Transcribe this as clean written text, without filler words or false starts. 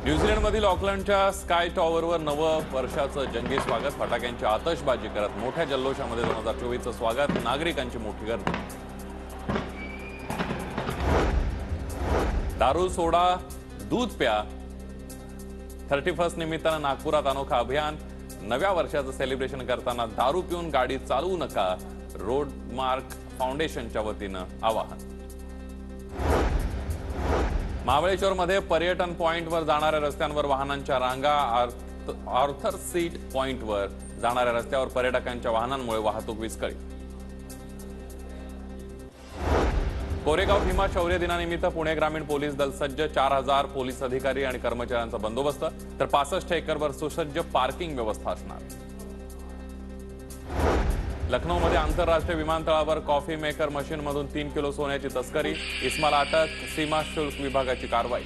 न्यूझीलंडमधील ऑकलंडच्या sky टॉवरवर नवं वर्षाचं जंगी स्वागत, फटाक्यांची आतषबाजी करत मोठ्या जल्लोषामध्ये 2024चं स्वागत, नागरिकांची मोठी गर्दी. दारू सोडा, दूध प्या. 31 निमित्तानं नागपुरात अनोखा अभियान. नव्या वर्षाचं सेलिब्रेशन करताना दारू पिऊन गाडी चालवू नका, रोड मार्क फाउंडेशनच्या वतीनं आवाहन. महाबळेश्वरमध्ये पर्यटन पॉइंटवर जाणाऱ्या रस्त्यांवर वाहनांच्या रांगा. आर्थर सीट पॉइंटवर जाणाऱ्या रस्त्यावर पर्यटकांच्या वाहनांमुळे वाहतूक विस्कळीत. कोरेगाव भीमा शौर्य दिनानिमित्त पुणे ग्रामीण पोलीस दल सज्ज. 4000 पोलीस अधिकारी आणि कर्मचाऱ्यांचा बंदोबस्त, तर 65 एकरवर सुसज्ज पार्किंग व्यवस्था असणार. लखनौमध्ये आंतरराष्ट्रीय विमानतळावर कॉफी मेकर मशीनमधून 3 किलो सोन्याची तस्करी. इस्माला अटक. सीमा शुल्क विभागाची कारवाई.